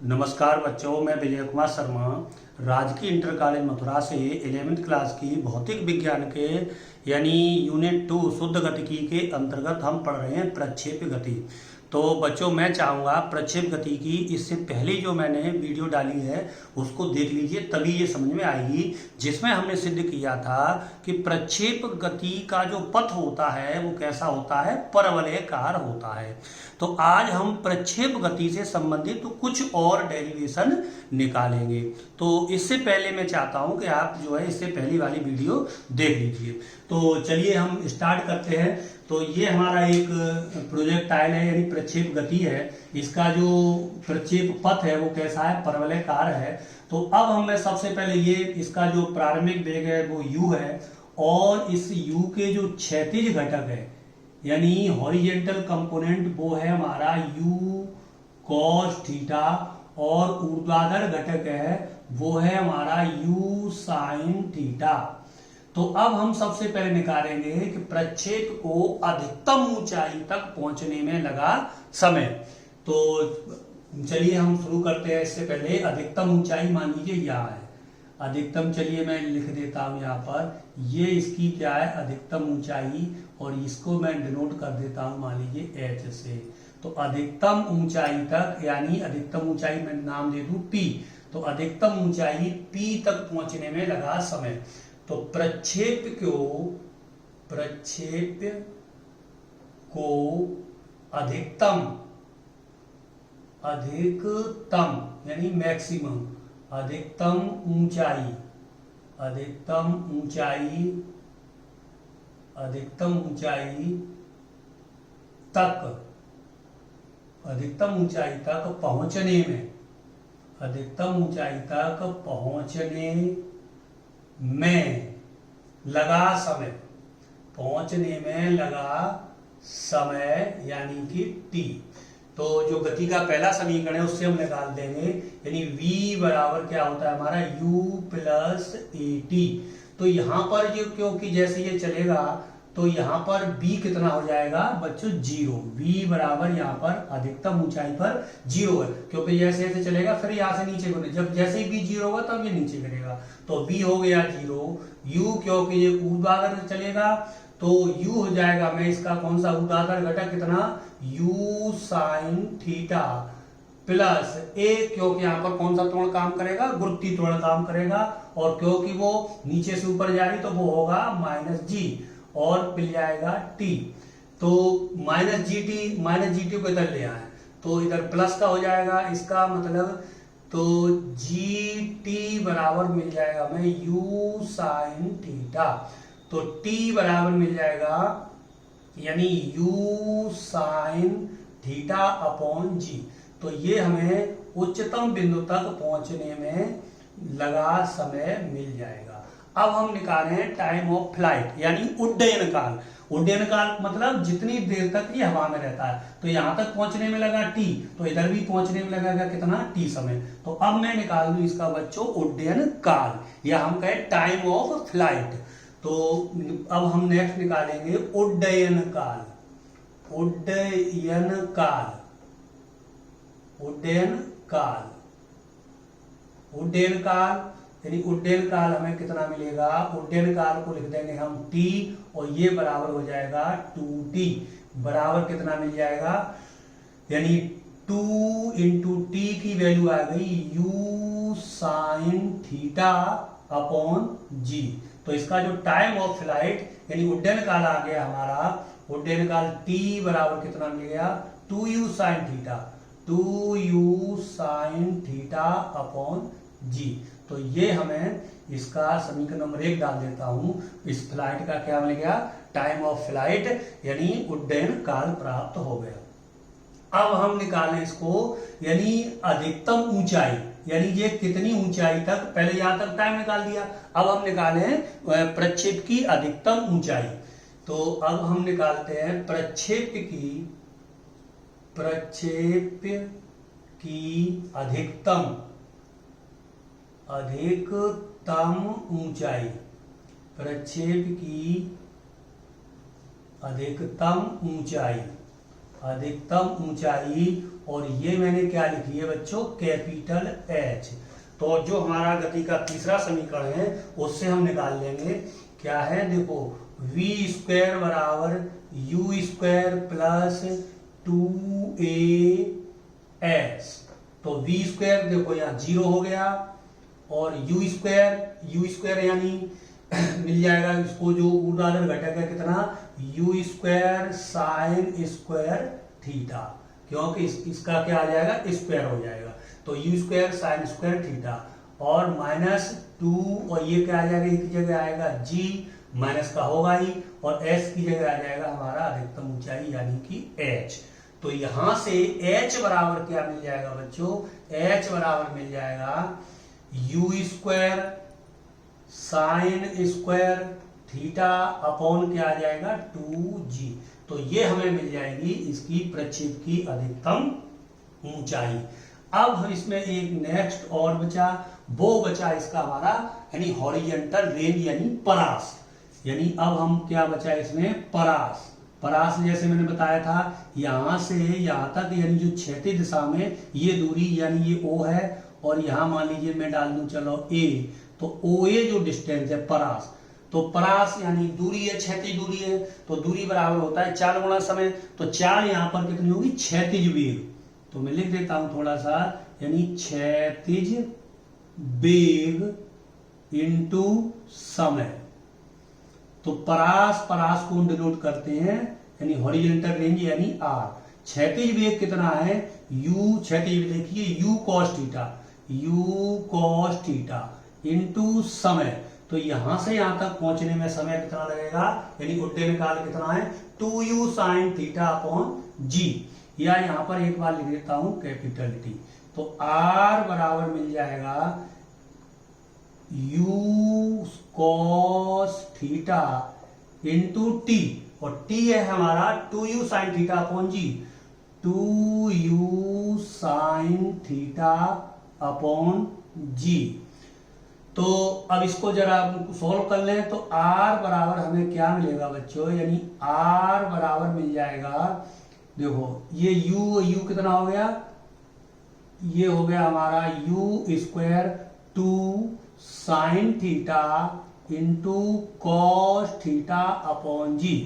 नमस्कार बच्चों, मैं विजय कुमार शर्मा राजकीय इंटर कॉलेज मथुरा से 11वीं क्लास की भौतिक विज्ञान के यानी यूनिट 2 शुद्ध गतिकी के अंतर्गत हम पढ़ रहे हैं प्रक्षेप गति। तो बच्चों, मैं चाहूँगा प्रक्षेप गति की इससे पहले जो मैंने वीडियो डाली है उसको देख लीजिए, तभी ये समझ में आएगी, जिसमें हमने सिद्ध किया था कि प्रक्षेप गति का जो पथ होता है वो कैसा होता है, परवलयाकार होता है। तो आज हम प्रक्षेप गति से संबंधित तो कुछ और डेरिवेशन निकालेंगे। तो इससे पहले मैं चाहता हूं कि आप जो है इससे पहली वाली वीडियो देख लीजिए। तो चलिए हम स्टार्ट करते हैं। तो ये हमारा एक प्रोजेक्टाइल है, यानी प्रक्षेप गति है। इसका जो प्रक्षेप पथ है वो कैसा है, परवलयाकार है। तो अब हमें सबसे पहले ये इसका जो प्रारंभिक वेग है वो u है, और इस u के जो क्षैतिज घटक है यानी हॉरिजेंटल कंपोनेंट वो है हमारा u cos थीटा, और ऊर्ध्वाधर घटक है वो है हमारा u sin थीटा। तो अब हम सबसे पहले निकालेंगे कि प्रक्षेप को अधिकतम ऊंचाई तक पहुंचने में लगा समय। तो चलिए हम शुरू करते हैं। इससे पहले अधिकतम ऊंचाई मान लीजिए यहाँ है अधिकतम। चलिए मैं लिख देता हूं यहाँ पर, ये इसकी क्या है अधिकतम ऊंचाई, और इसको मैं डिनोट कर देता हूं मान लीजिए h से। तो अधिकतम ऊंचाई तक यानी अधिकतम ऊंचाई मैं नाम दे दूं p। तो अधिकतम ऊंचाई p तक पहुंचने में लगा समय। तो प्रक्षेप को अधिकतम यानी मैक्सिमम अधिकतम ऊंचाई तक पहुंचने में लगा समय यानी कि t। तो जो गति का पहला समीकरण है उससे हम निकाल देंगे, यानी v बराबर क्या होता है हमारा u प्लस at। तो यहाँ पर जो क्योंकि जैसे ये चलेगा तो यहाँ पर b कितना हो जाएगा बच्चों, 0। v बराबर यहाँ पर अधिकतम ऊंचाई पर 0 है, क्योंकि जैसे ऐसे चलेगा फिर यहाँ से नीचे को, जब जैसे ही b 0 होगा तब ये नीचे करेगा। तो b हो गया 0। u क्योंकि ये ऊर्ध्वाधर से चलेगा तो u हो जाएगा, मैं इसका कौन सा ऊर्ध्वाधर घटक कितना u sin theta plus a, क्योंकि यहाँ पर कौन सा त्वरण काम करेगा, गुरुत्वीय त्वरण काम करेगा, और क्योंकि वो नीचे से ऊपर जा रही तो वो होगा -g, और मिल जाएगा t। तो -gt को इधर ले आए तो इधर प्लस का हो जाएगा, इसका मतलब तो gt बराबर मिल जाएगा हमें u sin थीटा। तो t बराबर मिल जाएगा यानी u sin theta upon g। तो ये हमें उच्चतम बिंदु तक पहुंचने में लगा समय मिल जाएगा। अब हम निकालें टाइम ऑफ फ्लाइट यानी उड्डयन काल। उड्डयन काल मतलब जितनी देर तक ये हवा में रहता है। तो यहां तक पहुंचने में लगा t, तो इधर भी पहुंचने में लगेगा कितना t समय। तो अब मैं निकाल दूं इसका बच्चों उड्डयन काल, या हम कहें टाइम ऑफ फ्लाइट। तो अब हम नेक्स्ट निकालेंगे उड्डयन काल यानी उड्डयन काल हमें कितना मिलेगा, उड्डयन काल को लिख देंगे हम t, और ये बराबर हो जाएगा 2t। बराबर कितना मिल जाएगा, यानी 2 इंटू t की वैल्यू आ गई u sin theta upon g। तो इसका जो टाइम ऑफ फ्लाइट यानी उड्डयन काल आ गया हमारा, उड्डयन काल t बराबर कितना मिल गया 2u sin theta upon g। तो ये हमें इसका समीकरण नंबर 1 डाल देता हूं। इस फ्लाइट का क्या मिल गया, टाइम ऑफ फ्लाइट यानी उड्डयन काल प्राप्त हो गया। अब हम निकालें इसको यानी अधिकतम ऊंचाई, यानी ये कितनी ऊंचाई तक, पहले यहां तक टाइम निकाल दिया, अब हम निकालें प्रक्षेप की अधिकतम ऊंचाई। तो अब हम निकालते हैं प्रक्षेप की अधिकतम ऊंचाई, प्रक्षेप की अधिकतम ऊंचाई और ये मैंने क्या लिख लिया बच्चों, कैपिटल एच। तो जो हमारा गति का तीसरा समीकरण है उससे हम निकाल लेंगे, क्या है देखो, वी स्क्वायर बराबर you square plus 2a S. तो वी स्क्वायर देखो यहाँ 0 हो गया, और यू स्क्वायर यानी मिल जाएगा इसको, जो ऊर्ध्वाधर घटक है कितना, you square sine square theta, क्योंकि इसका क्या आ जाएगा, स्क्वायर हो जाएगा। तो you square sine square theta, और -2, और ये क्या आ जाएगा, एक जगह आएगा जी, माइनस का होगा ही, और एस की जगह आ जाएगा हमारा अधिकतम ऊंचाई यानी कि एच। तो यहां से एच बराबर क्या मिल जाएगा बच्चों, एच बराबर मिल जाएगा you square sine square theta upon क्या आ जाएगा, 2g। तो ये हमें मिल जाएगी इसकी प्रक्षेप की अधिकतम ऊंचाई। अब हम इसमें एक नेक्स्ट और बचा, वो बचा इसका हमारा यानी हॉरिजॉन्टल रेंज यानी परास। यानी अब हम क्या बचा इसमें, परास। परास जैसे मैंने बताया था, यहां से यहां तक यानी जो क्षैतिज दिशा में ये दूरी यानी ये ओ है, और यहां मान लीजिए मैं डाल दूं चलो ए, तो ओ ए जो डिस्टेंस है परास, तो परास यानी दूरी है, क्षैतिज दूरी है, तो दूरी बराबर होता है 4 गुणा समय। तो 4 यहां पर कितनी होगी, क्षैतिज वेग। तो मैं लिख देता हूं थोड़ा सा, यानी क्षैतिज वेग इनटू समय। तो परास को हम डिनोट करते हैं यानी हॉरिजॉन्टल रेंज यानी आर। क्षैतिज वेग कितना है, यू क्षैतिज देखिए यू कॉस थीटा इनटू समय। तो यहां से यहां तक पहुंचने में समय कितना लगेगा, यानी उड्डयन काल कितना है, 2u साइन थीटा अपॉन जी, या यहां पर एक बार लिख देता हूं कैपिटल टी। तो आर बराबर मिल जाएगा u cos theta into T, और टी है हमारा 2u साइन थीटा अपॉन जी, 2u sine theta upon g. तो अब इसको जरा सोल्व कर लें, तो r बराबर हमें क्या मिलेगा बच्चों, यानी r बराबर मिल जाएगा, देखो ये u कितना हो गया, ये हो गया हमारा u square 2 sine theta into cos theta upon g.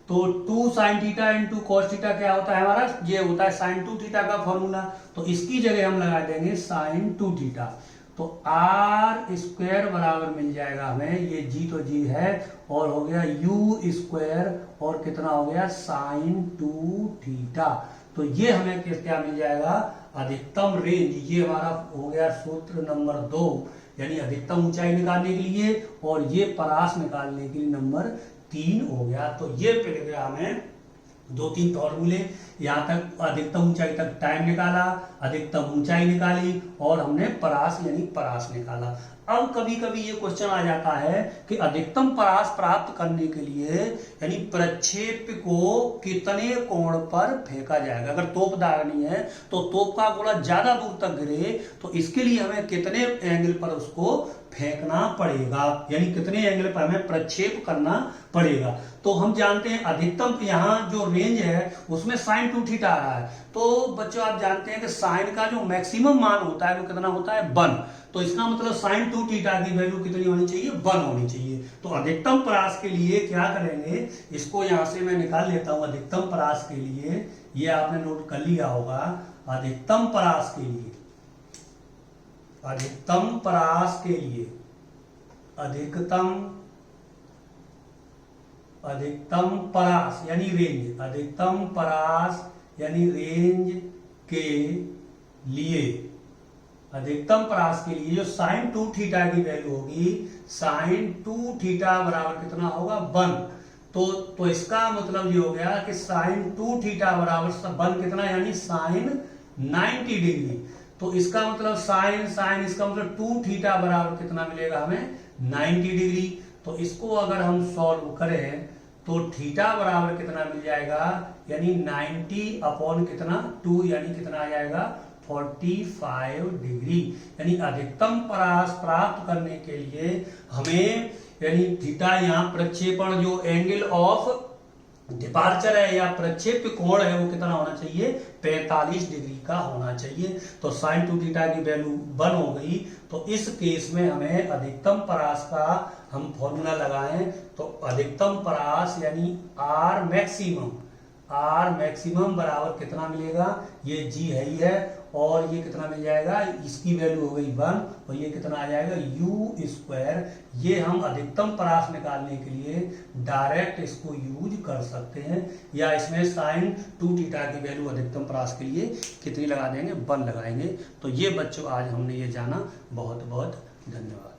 तो 2 sine theta into cos theta क्या होता है हमारा, ये होता है साइन 2 थीटा का फॉर्मूला। तो इसकी जगह हम लगा देंगे साइन 2 थीटा। तो आर स्क्वायर बराबर मिल जाएगा हमें, ये जी तो जी है, और हो गया यू स्क्वायर, और कितना हो गया साइन 2 थीटा। तो ये हमें क्या मिल जाएगा, अधिकतम रेंज। ये हमारा हो गया सूत्र नंबर 2, यानी अधिकतम ऊंचाई निकालने के लिए, और ये परास निकालने के लिए नंबर 3 हो गया। तो ये मिल गया हमें 2-3 फॉर्मूले। यहाँ तक अधिकतम ऊंचाई तक टाइम निकाला, अधिकतम ऊंचाई निकाली, और हमने परास यानी परास निकाला। अब कभी कभी ये क्वेश्चन आ जाता है कि अधिकतम परास प्राप्त करने के लिए यानी प्रक्षेप को कितने कोण पर फेंका जाएगा। अगर तोप दागनी है तो तोप का गोला ज्यादा दूर तक गिरे, तो इसके लिए हमें कितने एंगल पर उसको फेंकना पड़ेगा, यानी कितने एंगल पर हमें प्रक्षेप करना पड़ेगा। तो हम जानते हैं अधिकतम यहाँ जो रेंज है उसमें साइन 2 थीटा आ रहा है। तो बच्चों आप जानते हैं कि साइन का जो मैक्सिमम मान होता है वो कितना होता है, 1। तो इसका मतलब साइन 2 थीटा की वैल्यू कितनी होनी चाहिए, 1 होनी चाहिए। तो अधिकतम परास के लिए क्या करेंगे, इसको यहां से मैं निकाल लेता हूं। अधिकतम परास के लिए ये आपने नोट कर लिया होगा, अधिकतम परास के लिए, अधिकतम परास के लिए, अधिकतम परास यानी रेंज, अधिकतम परास यानी रेंज के लिए, अधिकतम परास के लिए जो साइन 2 थीटा की वैल्यू होगी, साइन 2 थीटा बराबर कितना होगा, 1। तो इसका मतलब ये हो गया कि साइन 2 थीटा बराबर 1 कितना, यानी साइन 90 डिग्री। तो इसका मतलब साइन इसका मतलब 2 थीटा बराबर कितना मिलेगा हमें, 90 डिग्री। तो इसको अगर हम सॉल्व करें तो थीटा बराबर कितना मिल जाएगा, यानी 90 अपॉन कितना 2, यानी कितना आ जाएगा 45 डिग्री। यानी अधिकतम परास प्राप्त करने के लिए हमें यानी थीटा यहाँ प्रक्षेपण जो एंगल ऑफ डिपार्चर है या प्रक्षेप्य कोण है वो कितना होना चाहिए, 45 डिग्री का होना चाहिए। तो साइन 2 थीटा की वैल्यू 1 हो गई। तो इस केस में हमें अधिकतम परास का हम फॉर्मूला लगाएं, तो अधिकतम परास यानी आर मैक्सिमम बराबर कितना मिलेगा, ये जी है ही है, और ये कितना मिल जाएगा, इसकी वैल्यू हो गई 1 और ये कितना आ जाएगा यू स्क्वायर। ये हम अधिकतम परास निकालने के लिए डायरेक्ट इसको यूज कर सकते हैं, या इसमें साइन 2 थीटा की वैल्यू अधिकतम परास के लिए कितनी लगा देंगे, 1 लगाएंगे। तो ये बच्चों आज हमने ये जाना। बहुत बहुत धन्यवाद।